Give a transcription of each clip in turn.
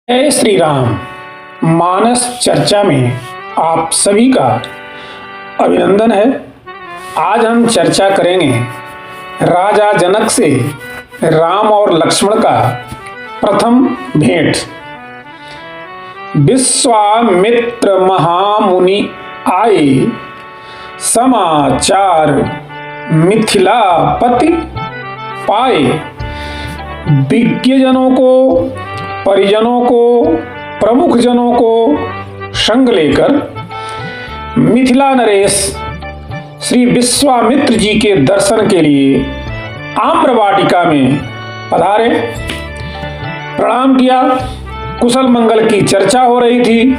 जय श्री राम। मानस चर्चा में आप सभी का अभिनंदन है। आज हम चर्चा करेंगे राजा जनक से राम और लक्ष्मण का प्रथम भेंट। विश्वामित्र महामुनि आए, समाचार मिथिलापति पाए। विज्ञजनों को, परिजनों को, प्रमुख जनों को संग लेकर मिथिला नरेश श्री विश्वामित्र जी के दर्शन के लिए आम्रवाटिका में पधारे। प्रणाम किया, कुशल मंगल की चर्चा हो रही थी।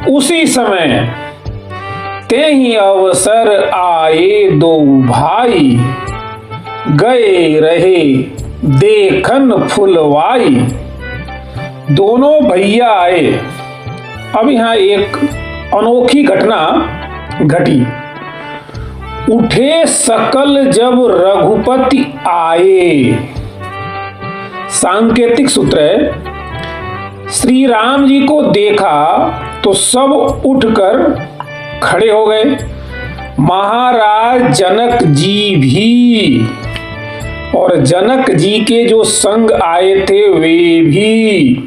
उसी समय ते ही अवसर आए दो भाई, गए रहे देखन फुलवाई। दोनों भैया आए। अब यहाँ एक अनोखी घटना घटी। उठे सकल जब रघुपति आए। सांकेतिक सूत्र है। श्री राम जी को देखा तो सब उठकर खड़े हो गए। महाराज जनक जी भी, और जनक जी के जो संग आए थे वे भी।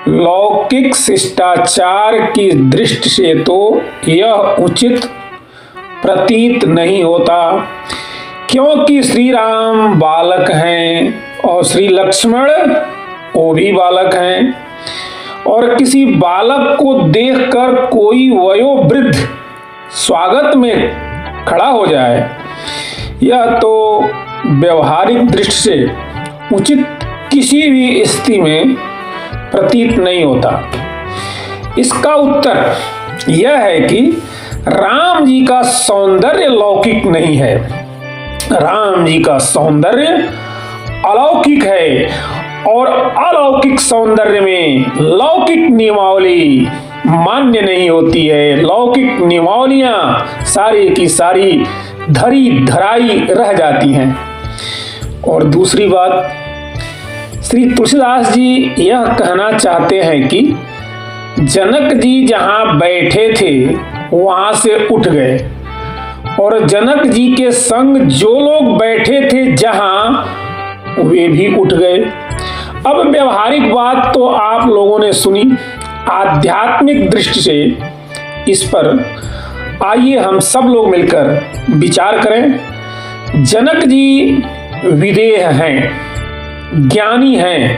लौकिक शिष्टाचार की दृष्टि से तो यह उचित प्रतीत नहीं होता, क्योंकि श्री राम बालक हैं और श्री लक्ष्मण वो भी बालक हैं, और किसी बालक को देखकर कोई वयोवृद्ध स्वागत में खड़ा हो जाए, यह तो व्यवहारिक दृष्टि से उचित किसी भी स्थिति में प्रतीत नहीं होता। इसका उत्तर यह है कि राम जी का सौंदर्य लौकिक नहीं है। राम जी का सौंदर्य अलौकिक है, और अलौकिक सौंदर्य में लौकिक नियमावली मान्य नहीं होती है। लौकिक नियमावलियां सारी की सारी धरी धराई रह जाती हैं। और दूसरी बात, श्री तुलसीदास जी यह कहना चाहते हैं कि जनक जी जहां बैठे थे वहां से उठ गए, और जनक जी के संग जो लोग बैठे थे जहां वे भी उठ गए। अब व्यवहारिक बात तो आप लोगों ने सुनी। आध्यात्मिक दृष्टि से इस पर आइए हम सब लोग मिलकर विचार करें। जनक जी विदेह हैं, ज्ञानी हैं,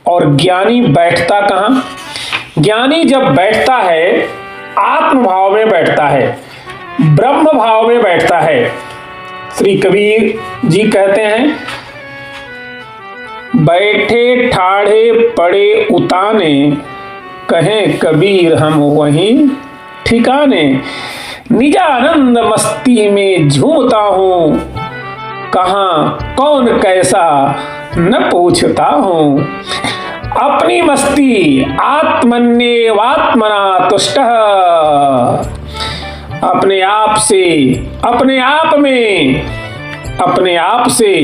और ज्ञानी बैठता कहाँ? ज्ञानी जब बैठता है आत्म भाव में बैठता है, ब्रह्म भाव में बैठता है। श्री कबीर जी कहते हैं, बैठे ठाढ़े पड़े उताने, कहें कबीर हम वहीं ठिकाने। निजानंद मस्ती में झूमता हूँ, कहाँ कौन कैसा न पूछता हूँ। अपनी मस्ती आत्मन्येवात्मना तुष्टः, अपने आप से, अपने आप में, अपने आप से,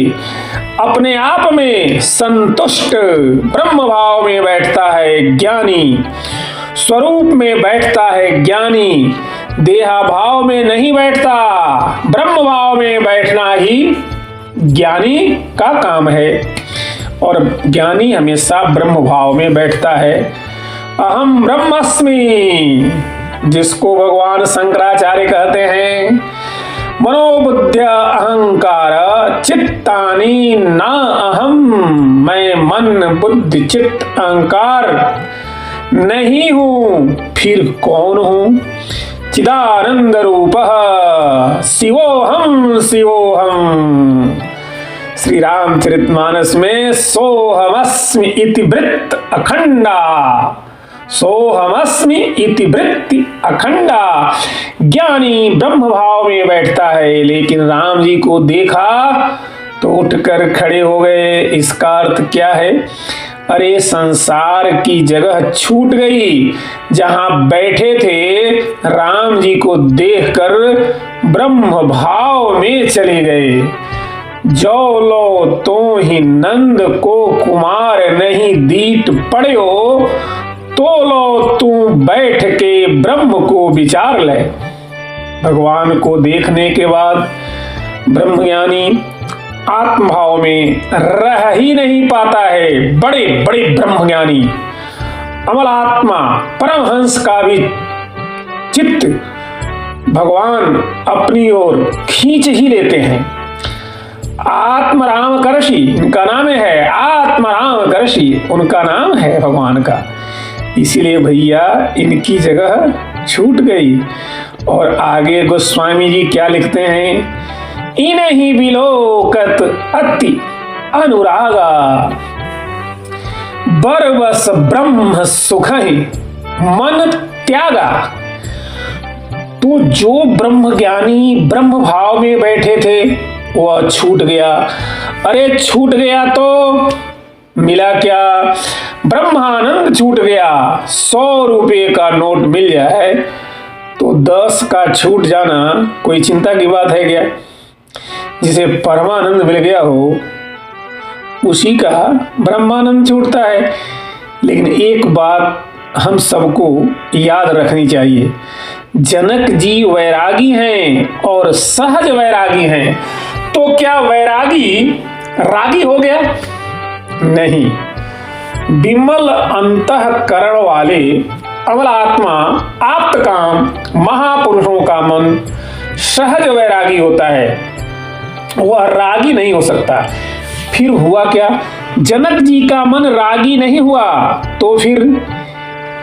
अपने आप में संतुष्ट ब्रह्म भाव में बैठता है ज्ञानी। स्वरूप में बैठता है ज्ञानी, देहा भाव में नहीं बैठता। ब्रह्म भाव में बैठना ही ज्ञानी का काम है, और ज्ञानी हमेशा ब्रह्म भाव में बैठता है। अहम ब्रह्मास्मि, जिसको भगवान शंकराचार्य कहते हैं, मनोबुद्ध्य अहंकार चित्तानि ना अहम। मैं मन बुद्धि चित्त अहंकार नहीं हूं, फिर कौन हूं? चिदानंद रूपः शिवोहम शिवोहम। श्री रामचरितमानस में सोहमस्मि इति वृत्त अखंडा, सोहमस्मि इति वृत्ति अखंडा। ज्ञानी ब्रह्म भाव में बैठता है, लेकिन राम जी को देखा तो उठकर खड़े हो गए। इसका अर्थ क्या है? अरे संसार की जगह छूट गई। जहां बैठे थे राम जी को देखकर ब्रह्म भाव में चले गए। जो लो तो ही नंद को कुमार नहीं दीट पड़ो, तो लो तू बैठ के ब्रह्म को विचार ले। भगवान को देखने के बाद ब्रह्मज्ञानी आत्मभाव में रह ही नहीं पाता है। बड़े बड़े ब्रह्मज्ञानी अमल आत्मा परमहंस का भी चित्त भगवान अपनी ओर खींच ही लेते हैं। आत्मराम करशी उनका नाम है, आत्मराम करशी उनका नाम है भगवान का। इसीलिए भैया इनकी जगह छूट गई। और आगे गोस्वामी जी क्या लिखते हैं, इन्हीं विलोकत अति अनुरागा, बरबस ब्रह्म सुख मन त्यागा। तो जो ब्रह्म ज्ञानी ब्रह्म भाव में बैठे थे वह छूट गया। अरे छूट गया तो मिला क्या? ब्रह्मानंद छूट गया। 100 रुपये का नोट मिल जाए तो 10 का छूट जाना कोई चिंता की बात है क्या? जिसे परमानंद मिल गया हो उसी का ब्रह्मानंद छूटता है। लेकिन एक बात हम सबको याद रखनी चाहिए, जनक जी वैरागी हैं और सहज वैरागी हैं। तो क्या वैरागी रागी हो गया? नहीं। विमल अंतःकरण वाले अमल आत्मा आप्त काम महापुरुषों का मन सहज वैरागी होता है, वह रागी नहीं हो सकता। फिर हुआ क्या? जनक जी का मन रागी नहीं हुआ तो फिर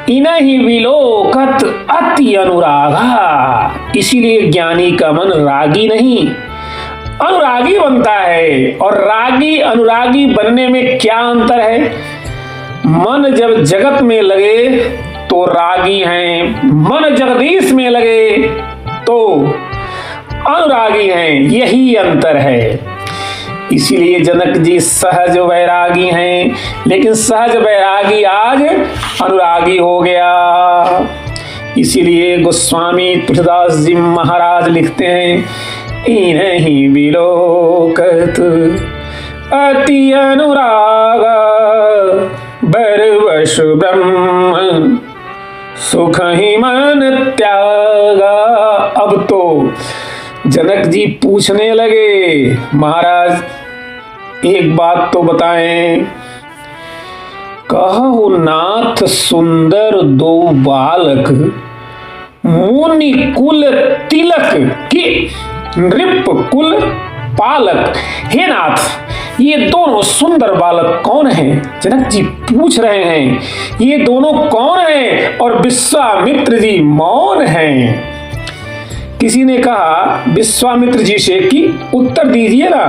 इन्हीं विलोकत अति अनुरागा। इसीलिए ज्ञानी का मन रागी नहीं अनुरागी बनता है। और रागी अनुरागी बनने में क्या अंतर है? मन जब जगत में लगे तो रागी हैं, मन जगदीश में लगे तो अनुरागी हैं। यही अंतर है। इसीलिए जनक जी सहज वैरागी हैं, लेकिन सहज वैरागी आज अनुरागी हो गया। इसीलिए गोस्वामी तुलसीदास जी महाराज लिखते हैं, इन्हीं विलोकत अति अनुरागा, बरवश ब्रह्म सुख ही मन त्यागा। अब तो जनक जी पूछने लगे, महाराज एक बात तो बताएं। कहो नाथ सुंदर दो बालक, मुनि कुल तिलक की नृप कुल पालक। हे नाथ, ये दोनों सुंदर बालक कौन हैं? जनक जी पूछ रहे हैं, ये दोनों कौन हैं? और विश्वामित्र जी मौन हैं। किसी ने कहा विश्वामित्र जी से कि उत्तर दीजिए ना।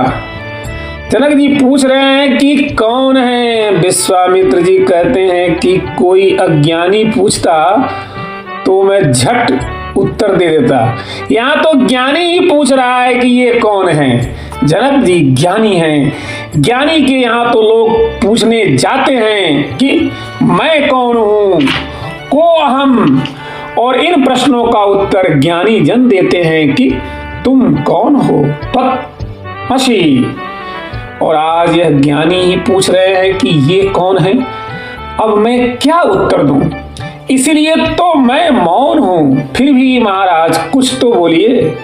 जनक जी पूछ रहे हैं कि कौन है? विश्वामित्र जी कहते हैं कि कोई अज्ञानी पूछता तो मैं झट उत्तर दे देता, यहाँ तो ज्ञानी ही पूछ रहा है कि ये कौन है। जनक जी ज्ञानी हैं, ज्ञानी के यहाँ तो लोग पूछने जाते हैं कि मैं कौन हूँ, को अहम। और इन प्रश्नों का उत्तर ज्ञानी जन देते हैं कि तुम कौन हो तत्वमसि। और आज यह ज्ञानी ही पूछ रहे हैं कि ये कौन है। अब मैं क्या उत्तर दूं? इसलिए तो मैं मौन हूं। फिर भी महाराज कुछ तो बोलिए।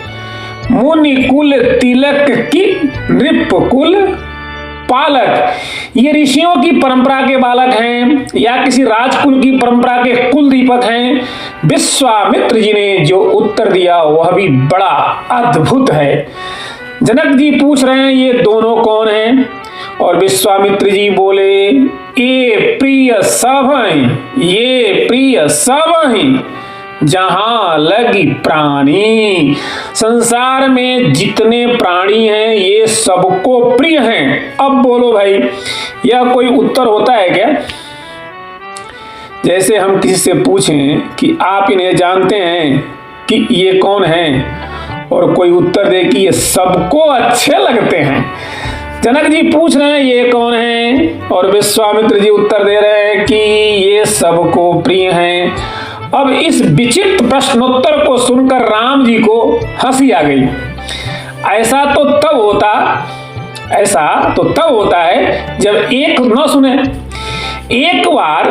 मुनि कुल तिलक की नृप कुल पालक, ये ऋषियों की परंपरा के बालक हैं या किसी राजकुल की परंपरा के कुल दीपक हैं? विश्वामित्र जी ने जो उत्तर दिया वह भी बड़ा अद्भुत है। जनक जी पूछ रहे हैं ये दोनों कौन हैं? और विश्वामित्र जी बोले, ये प्रिय सब हैं, ये प्रिय सब हैं जहां लगी प्राणी। संसार में जितने प्राणी हैं ये सबको प्रिय हैं। अब बोलो भाई, यह कोई उत्तर होता है क्या? जैसे हम किसी से पूछें कि आप इन्हें जानते हैं कि ये कौन हैं, और कोई उत्तर दे कि ये सबको अच्छे लगते हैं। जनक जी पूछ रहे हैं ये कौन हैं, और विश्वामित्र जी उत्तर दे रहे हैं कि ये सबको प्रिय हैं। अब इस विचित्र प्रश्नोत्तर को सुनकर राम जी को हंसी आ गई। ऐसा तो तब होता ऐसा तो तब होता है जब एक न सुने। एक बार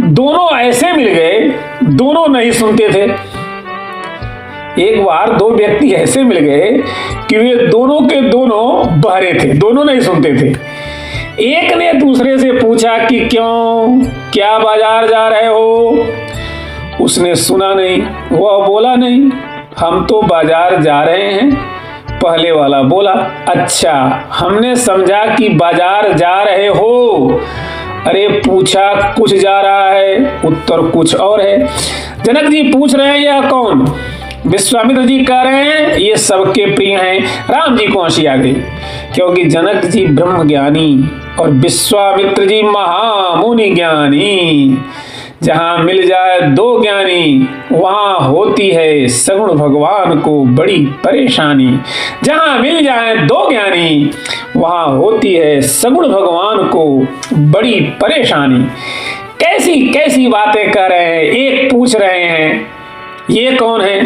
दोनों ऐसे मिल गए, दोनों नहीं सुनते थे। एक बार दो व्यक्ति ऐसे मिल गए कि वे दोनों के दोनों बहरे थे, दोनों नहीं सुनते थे। एक ने दूसरे से पूछा कि क्यों, क्या बाजार जा रहे हो? उसने सुना नहीं, वह बोला नहीं, हम तो बाजार जा रहे हैं। पहले वाला बोला, अच्छा, हमने समझा कि बाजार जा रहे हो। अरे पूछा कुछ जा रहा है, उत्तर कुछ और है। जनक जी पूछ रहे हैं यह कौन? विश्वामित्र जी कह रहे हैं ये सबके प्रिय हैं। राम जी को हंसी आ गई, क्योंकि जनक जी ब्रह्म ज्ञानी और विश्वामित्र जी महामुनि ज्ञानी। जहां मिल जाए दो ज्ञानी वहां होती है सगुण भगवान को बड़ी परेशानी। जहां मिल जाए दो ज्ञानी वहां होती है सगुण भगवान को बड़ी परेशानी। कैसी कैसी बातें कह रहे हैं। एक पूछ रहे हैं ये कौन है,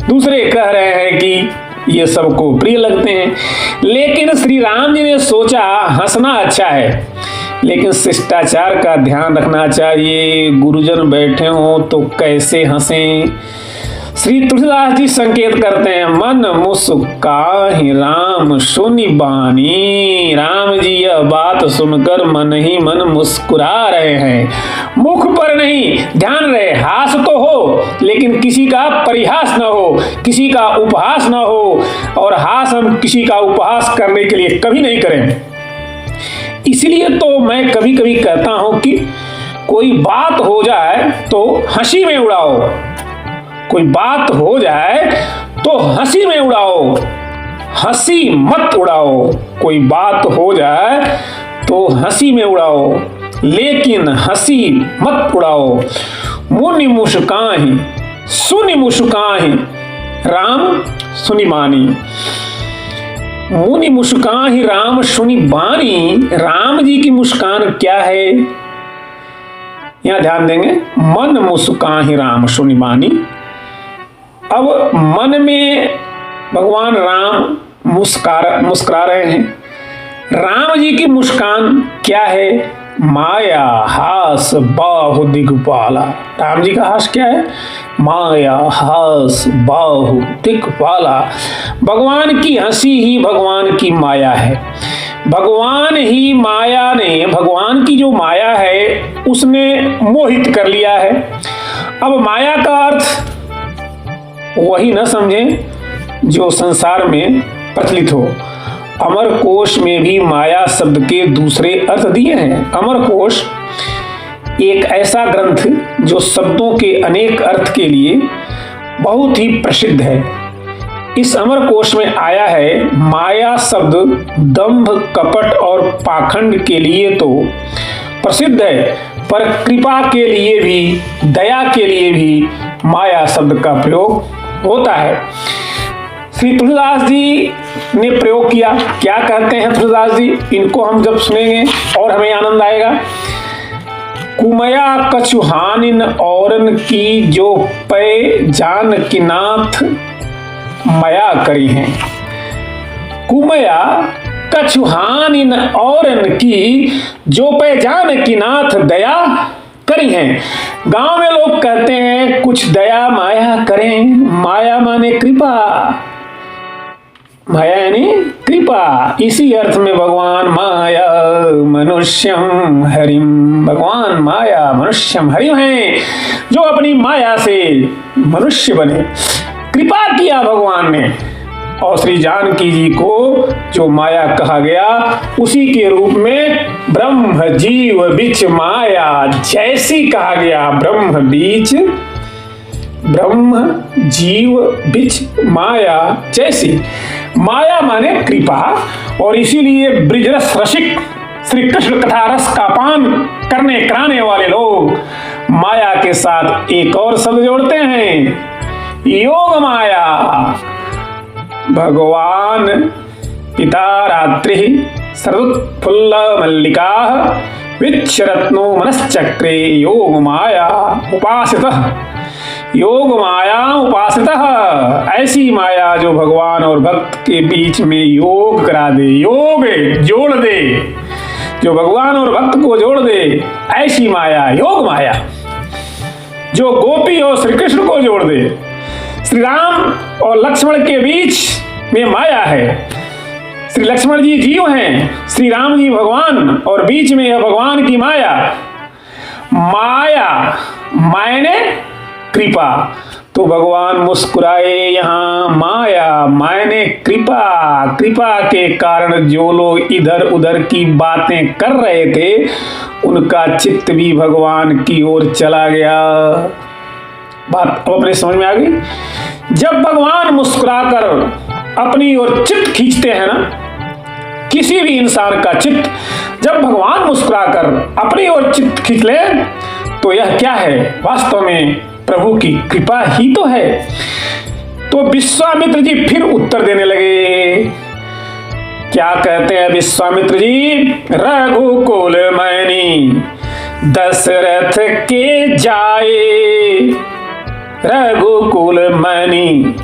दूसरे कह रहे हैं कि ये सबको प्रिय लगते हैं। लेकिन श्री राम जी ने सोचा हंसना अच्छा है, लेकिन शिष्टाचार का ध्यान रखना चाहिए। गुरुजन बैठे हों तो कैसे हंसें। श्री तुलसीदास जी संकेत करते हैं, मन मुस्काहि राम सुनि बानी। राम जी यह बात सुनकर मन ही मन मुस्कुरा रहे हैं। मुख पर नहीं, ध्यान रहे, हास तो हो लेकिन किसी का परिहास न हो, किसी का उपहास न हो। और हास हम किसी का उपहास करने के लिए कभी नहीं करें। इसलिए तो मैं कभी कभी कहता हूं कि कोई बात हो जाए तो हंसी में उड़ाओ, कोई बात हो जाए तो हंसी में उड़ाओ, हंसी मत उड़ाओ। कोई बात हो जाए तो हंसी में उड़ाओ, लेकिन हंसी मत उड़ाओ। मुनि मुस्काहि सुनि मुस्काहि राम सुनि बानी। मुनि मुस्काहि राम सुनि बानी। राम जी की मुस्कान क्या है, यहां ध्यान देंगे। मन मुस्काहि राम सुनि बानी। अब मन में भगवान राम मुस्कुरा रहे हैं। राम जी की मुस्कान क्या है? माया हास बाहु दिग्पाला। राम जी का हास क्या है? माया हास बाहु दिग्पाला। भगवान की हंसी ही भगवान की माया है। भगवान ही माया ने, भगवान की जो माया है उसने मोहित कर लिया है। अब माया का अर्थ वही न समझें जो संसार में प्रचलित हो। अमरकोश में भी माया शब्द के दूसरे अर्थ दिए हैं। अमरकोश एक ऐसा ग्रंथ जो शब्दों के अनेक अर्थ के लिए बहुत ही प्रसिद्ध है। इस अमरकोश में आया है माया शब्द दंभ, कपट और पाखंड के लिए तो प्रसिद्ध है, पर कृपा के लिए भी, दया के लिए भी माया शब्द का प्रयोग होता है। श्री तुलसीदास जी ने प्रयोग किया। क्या कहते हैं तुलसीदास जी? इनको हम जब सुनेंगे और हमें आनंद आएगा। कुमया कछुहानिन औरन की जो पै जान की नाथ मया करी हैं। कुमया कछुहानिन औरन की जो पै जान की नाथ दया करी हैं। गांव में लोग कहते हैं कुछ दया माया करें। माया माने कृपा, माया यानी कृपा। इसी अर्थ में भगवान माया मनुष्यम हरिम, भगवान माया मनुष्यम हरिम हैं, जो अपनी माया से मनुष्य बने। कृपा किया भगवान ने, और श्री जानकी जी को जो माया कहा गया उसी के रूप में ब्रह्म जीव बीच माया जैसी कहा गया। ब्रह्म जीव बीच माया जैसी। माया माने कृपा, और इसीलिए ब्रिजरस रसिक श्री कृष्ण कथा रस का पान करने कराने वाले लोग माया के साथ एक और शब्द जोड़ते हैं, योग माया। भगवान पिता रात्रि शरदुत्फुल्ल मल्लिका विच्छरत्नो मनश्चक्रे योग माया उपासितः। योग माया उपासितः, ऐसी माया जो भगवान और भक्त के बीच में योग करा दे, योग जोड़ दे, जो भगवान और भक्त को जोड़ दे, ऐसी माया योग माया, जो गोपी और श्री कृष्ण को जोड़ दे। श्री राम और लक्ष्मण के बीच में माया है, श्री लक्ष्मण जी जीव हैं, श्री राम जी भगवान, और बीच में है भगवान की माया। माया मायने कृपा, तो भगवान मुस्कुराए यहाँ, माया मायने कृपा, कृपा के कारण जो लोग इधर उधर की बातें कर रहे थे उनका चित्त भी भगवान की ओर चला गया। बात अब अपने समझ में आ गई। जब भगवान मुस्कुराकर अपनी ओर चित्त खींचते हैं ना, किसी भी इंसान का चित्त जब भगवान मुस्कुराकर अपनी ओर चित्त खींच ले तो यह क्या है, वास्तव में प्रभु की कृपा ही तो है। तो विश्वामित्र जी फिर उत्तर देने लगे। क्या कहते हैं विश्वामित्र जी? रघुकुल मैनी दशरथ के जाए, रघुकुल मैनी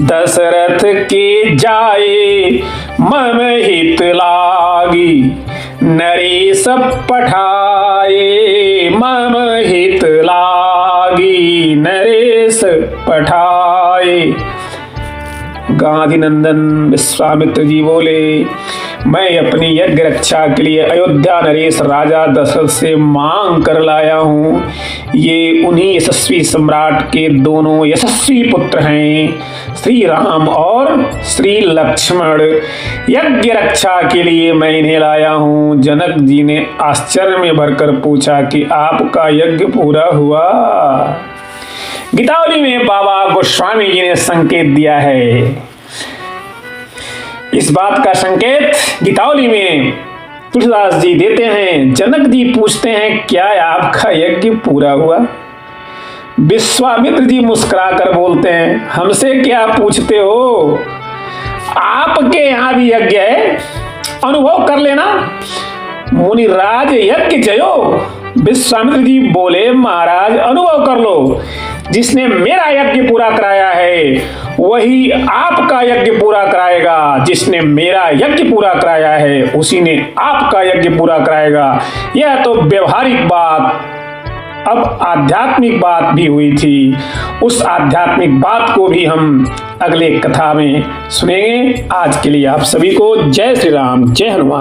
दशरथ के जाए, मम हित लागी नरेश पठाए, मम हित लागी नरेश पठाए। गांधी नंदन विश्वामित्र जी बोले, मैं अपनी यज्ञ रक्षा के लिए अयोध्या नरेश राजा दशरथ से मांग कर लाया हूँ। ये उन्हीं यशस्वी सम्राट के दोनों यशस्वी पुत्र हैं, श्री राम और श्री लक्ष्मण। यज्ञ रक्षा के लिए मैं इन्हें लाया हूँ। जनक जी ने आश्चर्य में भरकर पूछा कि आपका यज्ञ पूरा हुआ? गीतावली में बाबा गोस्वामी जी ने संकेत दिया है। इस बात का संकेत गीतावली में तुलसीदास जी देते हैं। जनक जी पूछते हैं, क्या आपका यज्ञ पूरा हुआ? विश्वामित्र जी मुस्कुराकर बोलते हैं, हमसे क्या पूछते हो, आपके यहां भी यज्ञ है, अनुभव कर लेना। मुनिराज यज्ञ जयो। विश्वामित्र जी बोले, महाराज अनुभव कर लो, जिसने मेरा यज्ञ पूरा कराया है वही आपका यज्ञ पूरा कराएगा, जिसने मेरा यज्ञ पूरा कराया है उसी ने आपका यज्ञ पूरा कराएगा। यह तो व्यवहारिक बात, अब आध्यात्मिक बात भी हुई थी। उस आध्यात्मिक बात को भी हम अगले कथा में सुनेंगे। आज के लिए आप सभी को जय श्री राम, जय हनुमान।